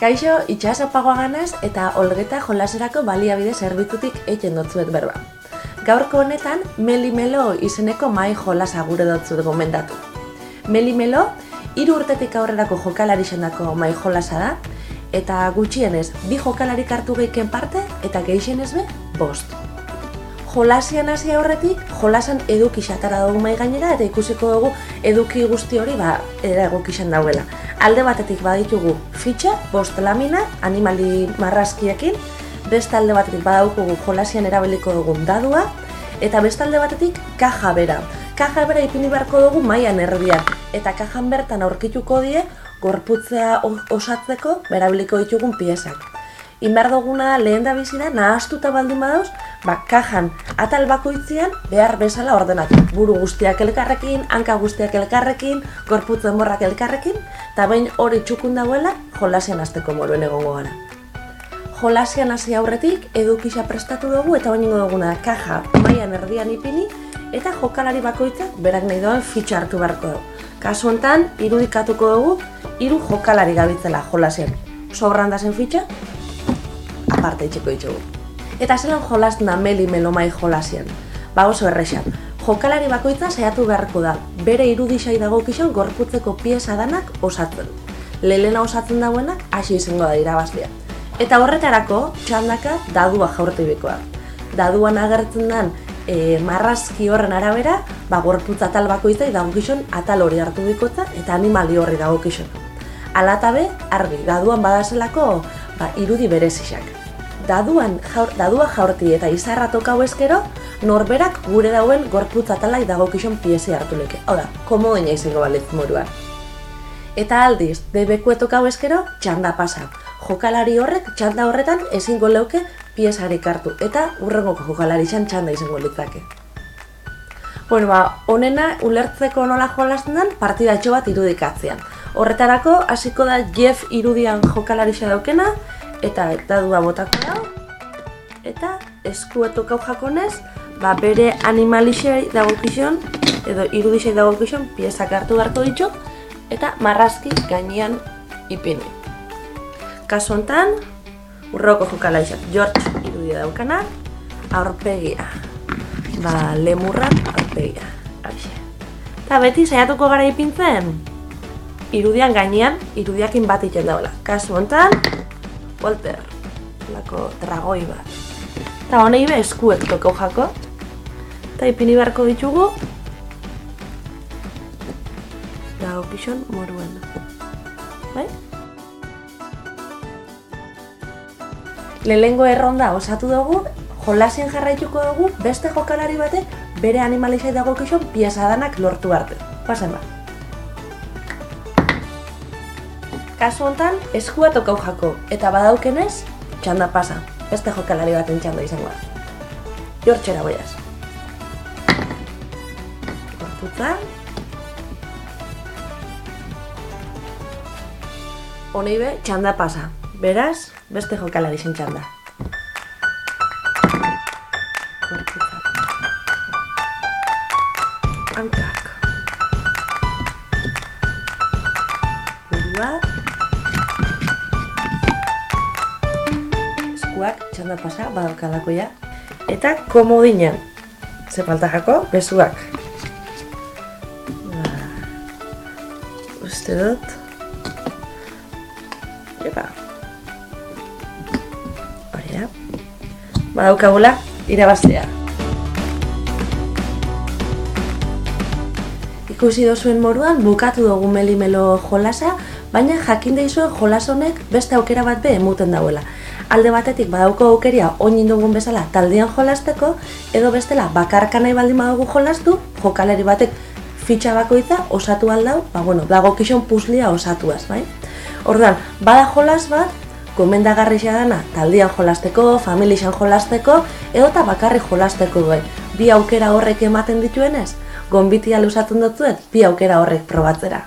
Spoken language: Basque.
Kaixo, itxaso pagoaganaz eta Olgeta jolaserako baliabide zerbitzutik egiten dotzuet berba. Gaurko honetan, Melimelo izeneko mai jolasa gure dotzuet gomendatu. Melimelo, 3 urtetik aurrerako jokalari izandako mai jolasa da, eta gutxienez, 2 jokalarik hartu geiken parte eta gehixenez be, 5. Jolasian hasi aurretik, jolasan eduki xatara dugu mai gainera eta ikusiko dugu eduki guzti hori era egokixan dauela. Alde batetik baditugu fitxa, 5 lamina, animali marrazkiekin, beste alde batetik badaukugu jolasian erabiliko dugun dadua, eta beste alde batetik kaja bera. Kaja bera ipini beharko dugu maian erdiak, eta kajan bertan aurkituko die gorputzea osatzeko berabiliko ditugun piezak. Inbar duguna da lehen da bizira, nahastuta baldin badauz, kajan atal bakoitzean behar bezala ordenatu. Buru guztiak elkarrekin, hanka guztiak elkarrekin, gorputz denborrak elkarrekin, eta behin hori txukun dagoela, jolasian hasteko moruen egongo gara. Jolasian hasi aurretik, edukisa prestatu dugu eta baino duguna kaja maian erdian ipini, eta jokalari bakoitzak berak nahi duen fitxa hartu beharko dugu. Kasu honetan, irudikatuko dugu, 3 jokalari gabitzela jolasian. Sobran dazen fitxa, aparte itxiko ditugu. Eta zelan jolasten da Melimelo mai jolasian? Oso errexan. Jokalari bakoitza saiatu beharko da, bere irudisai dagokizan gorputzeko pieza danak osatzen. Lelena osatzen dauenak hasi izango da irabazlea. Eta horretarako txandaka dadua jaurtibikoa. Daduan agertzen den marrazki horren arabera, gorputz atal bakoitzai dagokizan atal hori hartu bikotza eta animali horri dagokizan. Alatabe, argi, daduan badazelako irudi berezizak. Dadua jaurti eta izarra tokau eskero, norberak gure dauen gorputz atalai dagokizan piezi hartu leke. Hau da, komodoina izango balitz moruan. Eta aldiz, debekue tokau eskero, txanda pasa. Jokalari horrek, txanda horretan ezingo leuke piezarik hartu, eta urrengoko jokalari txanda izango litzake. Honena, ulertzeko nola jolasten den, partidatxo bat irudikatzean. Horretarako, hasiko da Jeff irudian jokalari daukena, eta dadua botako da, eta eskuetokau jakonez, bere animalixei dagokizon, edo irudixei dagokizon, piezak hartu beharko ditu, eta marrazki gainean ipini. Kasu honetan, urroko jokalariak George irudia daukana, aurpegia. Lemurrak aurpegia. Eta beti saiatuko gara ipintzen, irudian gainean, irudiakin bat iten daula. Kasu honetan, Walter, lako dragoi bat. Eta honei be eskuek tokau jako, eta ipini beharko ditugu, dagokizon moruen. Lehengo erronda osatu dugu, jolasien jarraituko dugu, beste jokalari batek bere animalizai dagokizon pieza danak lortu arte. Pasen ba. Kasu honetan, eskua tokau jako, eta badaukenez, txanda pasa. Beste jokalari baten txanda izango da. Jortxera boiaz. Gorputza. Honei be, txanda pasa. Beraz, beste jokalari zen txanda. Gorputza. Hankak. Burua. Txanda pasa, badaukalako ja. Eta komodinan. Ze falta jako, bezuak. Uste dut. Hori da. Badaukagula, irabaztea. Ikusi dozuen moruan, bukatu dugu Melimelo jolasa, baina jakin deizuen jolas honek beste aukera bat be emuten dauela. Alde batetik badauko aukeria oinin dugun bezala taldean jolasteko, edo bestela bakarka nahi baldin badugu jolastu, jokalari batek fitxa bakoitza osatu aldau, dagokizon puzlia osatuaz, bai? Orduan, bada jolas bat, gomendagarria dana taldean jolasteko, familian jolasteko, edota bakarri jolasteko bai. Bi aukera horrek ematen dituenez, gonbitia luzatzen dutzuet, bi aukera horrek probatzera.